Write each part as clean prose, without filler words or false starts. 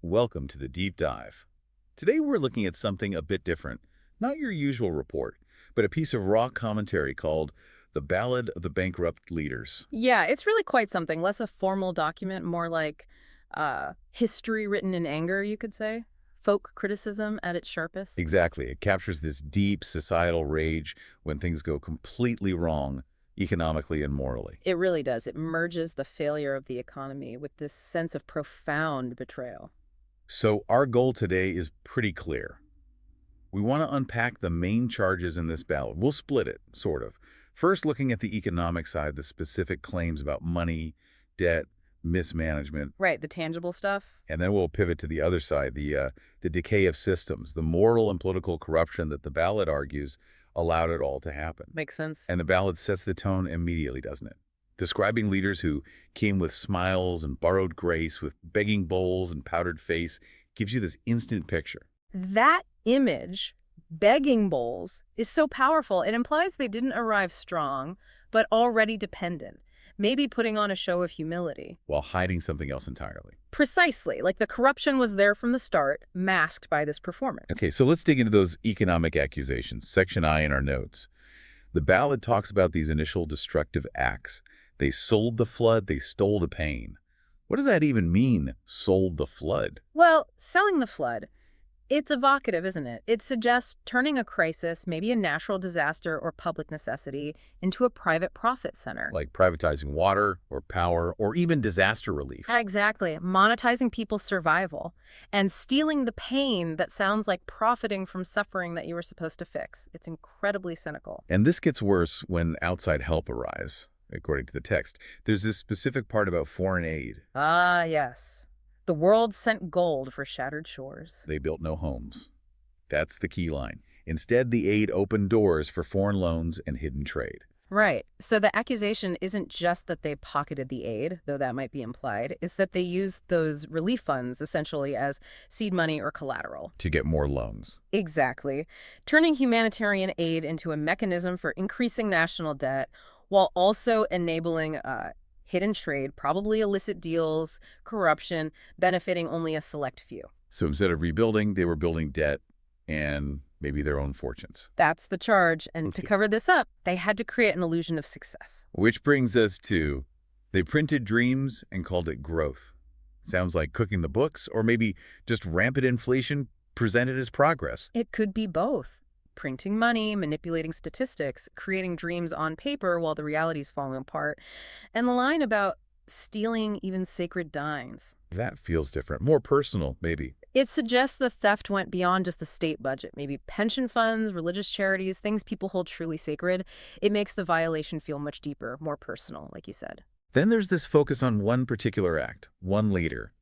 Welcome to the deep dive. Today we're looking at something a bit different. Not your usual report, but a piece of raw commentary called The Ballad of the Bankrupt Leaders. Yeah, it's really quite something. Less a formal document, more like history written in anger, you could say. Folk criticism at its sharpest. Exactly. It captures this deep societal rage when things go completely wrong, economically and morally. It really does. It merges the failure of the economy with this sense of profound betrayal. So our goal today is pretty clear. We want to unpack the main charges in this ballad. We'll split it, sort of. First, looking at the economic side, the specific claims about money, debt, mismanagement. Right, the tangible stuff. And then we'll pivot to the other side, the decay of systems, the moral and political corruption that the ballad argues allowed it all to happen. Makes sense. And the ballad sets the tone immediately, doesn't it? Describing leaders who came with smiles and borrowed grace, with begging bowls and powdered face, gives you this instant picture. That image, begging bowls, is so powerful. It implies they didn't arrive strong, but already dependent. Maybe putting on a show of humility. While hiding something else entirely. Precisely. Like the corruption was there from the start, masked by this performance. Okay, so let's dig into those economic accusations. Section I in our notes. The ballad talks about these initial destructive acts. They sold the flood, they stole the pain. What does that even mean, sold the flood? Well, selling the flood, it's evocative, isn't it? It suggests turning a crisis, maybe a natural disaster or public necessity, into a private profit center. Like privatizing water or power or even disaster relief. Exactly. Monetizing people's survival and stealing the pain that sounds like profiting from suffering that you were supposed to fix. It's incredibly cynical. And this gets worse when outside help arrives, according to the text. There's this specific part about foreign aid. Ah, yes. The world sent gold for shattered shores. They built no homes. That's the key line. Instead, the aid opened doors for foreign loans and hidden trade. Right. So the accusation isn't just that they pocketed the aid, though that might be implied. It's that they used those relief funds essentially as seed money or collateral. To get more loans. Exactly. Turning humanitarian aid into a mechanism for increasing national debt while also enabling hidden trade, probably illicit deals, corruption, benefiting only a select few. So instead of rebuilding, they were building debt and maybe their own fortunes. That's the charge. And Okay. to cover this up, they had to create an illusion of success. Which brings us to, they printed dreams and called it growth. Sounds like cooking the books, or maybe just rampant inflation presented as progress. It could be both. Printing money, manipulating statistics, creating dreams on paper while the reality's falling apart. And the line about stealing even sacred dimes. That feels different. More personal, maybe. It suggests the theft went beyond just the state budget, maybe pension funds, religious charities, things people hold truly sacred. It makes the violation feel much deeper, more personal, like you said. Then there's this focus on one particular act, one leader.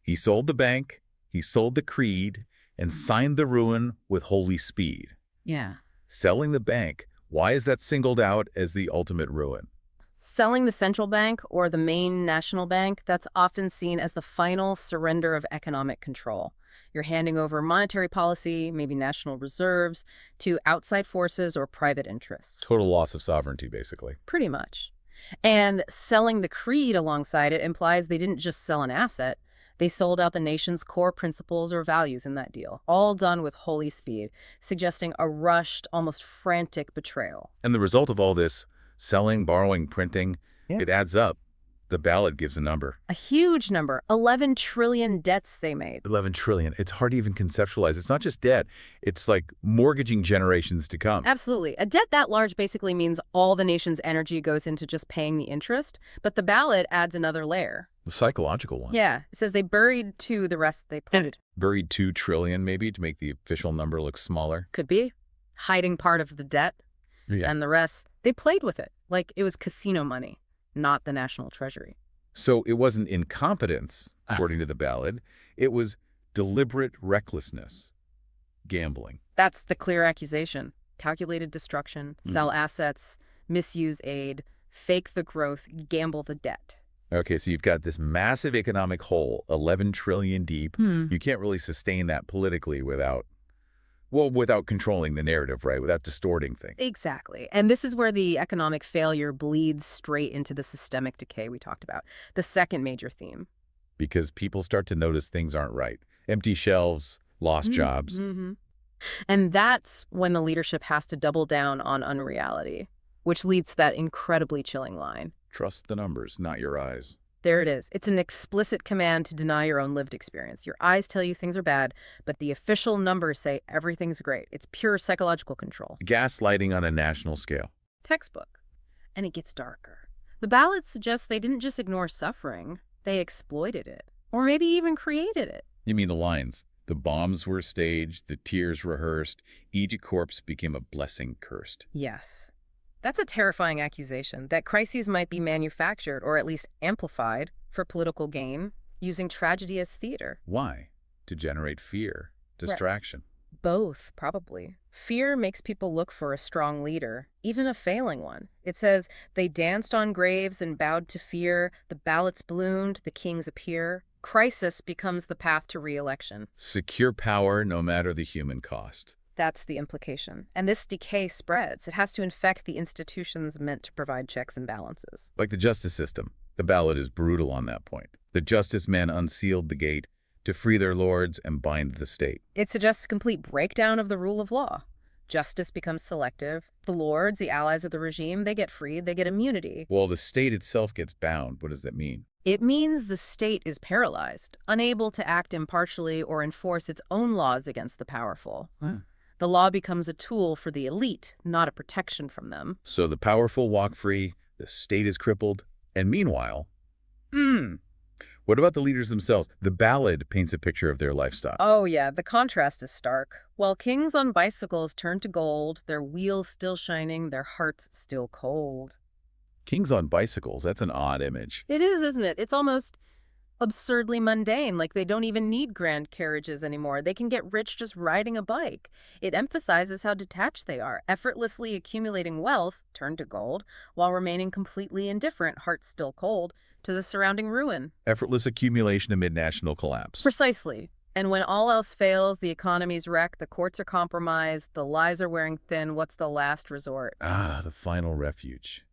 He sold the bank, he sold the creed, and signed the ruin with holy speed. Yeah. Selling the bank, why is that singled out as the ultimate ruin? Selling the central bank or the main national bank, that's often seen as the final surrender of economic control. You're handing over monetary policy, maybe national reserves, to outside forces or private interests. Total loss of sovereignty, basically. Pretty much. And selling the creed alongside it implies they didn't just sell an asset. They sold out the nation's core principles or values in that deal, all done with holy speed, suggesting a rushed, almost frantic betrayal. And the result of all this, selling, borrowing, printing, it adds up. The ballad gives a number. A huge number, 11 trillion debts they made. 11 trillion. It's hard to even conceptualize. It's not just debt. It's like mortgaging generations to come. Absolutely. A debt that large basically means all the nation's energy goes into just paying the interest, but the ballad adds another layer. The psychological one. Yeah, it says they buried to the rest they planted. Buried 2 trillion, maybe, to make the official number look smaller. Could be. Hiding part of the debt. Yeah. And the rest, they played with it like it was casino money, not the national treasury. So it wasn't incompetence, according to the ballad. It was deliberate recklessness, gambling. That's the clear accusation. Calculated destruction, sell assets, misuse aid, fake the growth, gamble the debt. Okay, so you've got this massive economic hole, 11 trillion deep. You can't really sustain that politically without controlling the narrative, right? Without distorting things. Exactly. And this is where the economic failure bleeds straight into the systemic decay we talked about, the second major theme. because people start to notice things aren't right. Empty shelves, lost jobs. Mm-hmm. And that's when the leadership has to double down on unreality, which leads to that incredibly chilling line. Trust the numbers, not your eyes. There it is. It's an explicit command to deny your own lived experience. Your eyes tell you things are bad, but the official numbers say everything's great. It's pure psychological control. Gaslighting on a national scale. Textbook. And it gets darker. The ballad suggests they didn't just ignore suffering, they exploited it. Or maybe even created it. You mean the lines? The bombs were staged, the tears rehearsed, each corpse became a blessing cursed. Yes. That's a terrifying accusation, that crises might be manufactured or at least amplified for political gain, using tragedy as theater. Why? To generate fear, distraction. Both, probably. Fear makes people look for a strong leader, even a failing one. It says, they danced on graves and bowed to fear, the ballots bloomed, the kings appear. Crisis becomes the path to re-election. Secure power no matter the human cost. That's the implication. And this decay spreads. It has to infect the institutions meant to provide checks and balances. Like the justice system, the ballad is brutal on that point. The justice men unsealed the gate to free their lords and bind the state. It suggests a complete breakdown of the rule of law. Justice becomes selective. The lords, the allies of the regime, they get freed, they get immunity. Well, the state itself gets bound. What does that mean? It means the state is paralyzed, unable to act impartially or enforce its own laws against the powerful. The law becomes a tool for the elite, not a protection from them. So the powerful walk free, the state is crippled, and meanwhile, what about the leaders themselves? The ballad paints a picture of their lifestyle. Oh yeah, the contrast is stark. While kings on bicycles turn to gold, their wheels still shining, their hearts still cold. Kings on bicycles, that's an odd image. It is, isn't it? It's almost absurdly mundane, like they don't even need grand carriages anymore. They can get rich just riding a bike. It emphasizes how detached they are, effortlessly accumulating wealth, turned to gold, while remaining completely indifferent, hearts still cold, to the surrounding ruin. Effortless accumulation amid national collapse. Precisely. And when all else fails, the economy's wrecked, the courts are compromised, the lies are wearing thin, what's the last resort? The final refuge.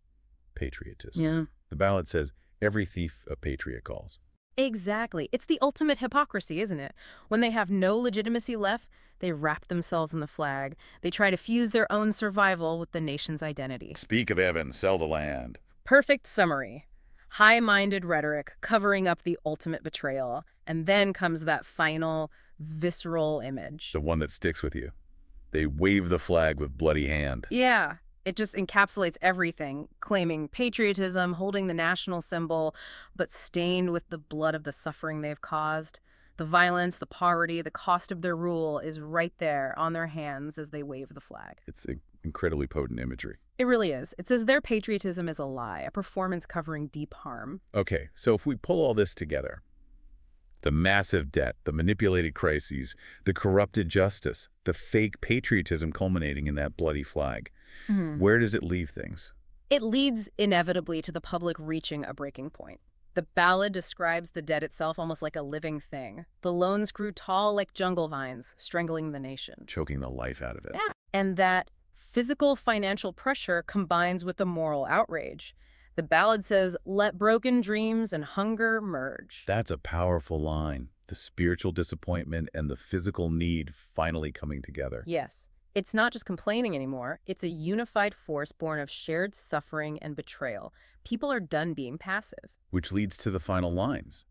Patriotism. Yeah. The ballad says, every thief a patriot calls. Exactly. It's the ultimate hypocrisy, isn't it? When they have no legitimacy left, they wrap themselves in the flag. They try to fuse their own survival with the nation's identity. Speak of heaven, sell the land. Perfect summary. High-minded rhetoric covering up the ultimate betrayal. And then comes that final, visceral image. The one that sticks with you. They wave the flag with bloody hand. Yeah. It just encapsulates everything, claiming patriotism, holding the national symbol, but stained with the blood of the suffering they've caused. The violence, the poverty, the cost of their rule is right there on their hands as they wave the flag. It's incredibly potent imagery. It really is. It says their patriotism is a lie, a performance covering deep harm. Okay, so if we pull all this together, the massive debt, the manipulated crises, the corrupted justice, the fake patriotism culminating in that bloody flag, where does it leave things? It leads inevitably to the public reaching a breaking point. The ballad describes the debt itself almost like a living thing. The loans grew tall like jungle vines, strangling the nation. Choking the life out of it. Yeah. And that physical financial pressure combines with the moral outrage. The ballad says, let broken dreams and hunger merge. That's a powerful line. The spiritual disappointment and the physical need finally coming together. Yes. It's not just complaining anymore. It's a unified force born of shared suffering and betrayal. People are done being passive. Which leads to the final lines.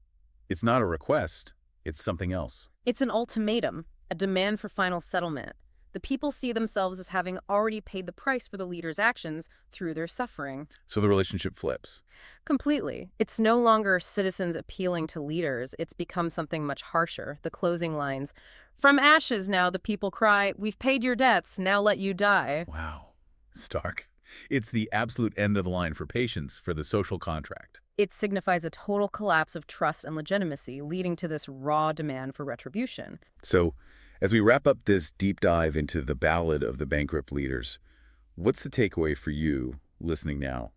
It's not a request. It's something else. It's an ultimatum, a demand for final settlement. The people see themselves as having already paid the price for the leader's actions through their suffering. So the relationship flips. Completely. It's no longer citizens appealing to leaders. It's become something much harsher. The closing lines, from ashes now the people cry, we've paid your debts, now let you die. Wow. Stark. It's the absolute end of the line for patience, for the social contract. It signifies a total collapse of trust and legitimacy, leading to this raw demand for retribution. So, as we wrap up this deep dive into the Ballad of the Bankrupt Leaders, what's the takeaway for you listening now?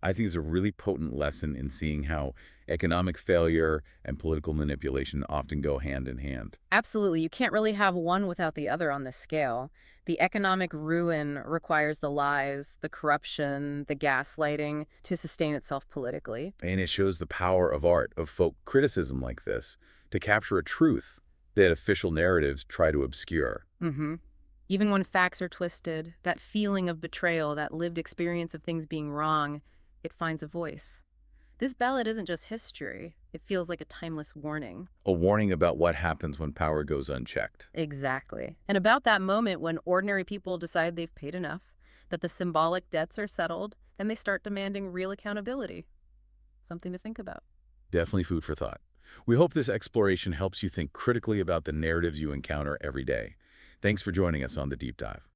I think it's a really potent lesson in seeing how economic failure and political manipulation often go hand in hand. Absolutely. You can't really have one without the other on this scale. The economic ruin requires the lies, the corruption, the gaslighting to sustain itself politically. And it shows the power of art, of folk criticism like this, to capture a truth that official narratives try to obscure. Mm-hmm. Even when facts are twisted, that feeling of betrayal, that lived experience of things being wrong, it finds a voice. This ballad isn't just history. It feels like a timeless warning. A warning about what happens when power goes unchecked. Exactly. And about that moment when ordinary people decide they've paid enough, that the symbolic debts are settled, and they start demanding real accountability. Something to think about. Definitely food for thought. We hope this exploration helps you think critically about the narratives you encounter every day. Thanks for joining us on The Deep Dive.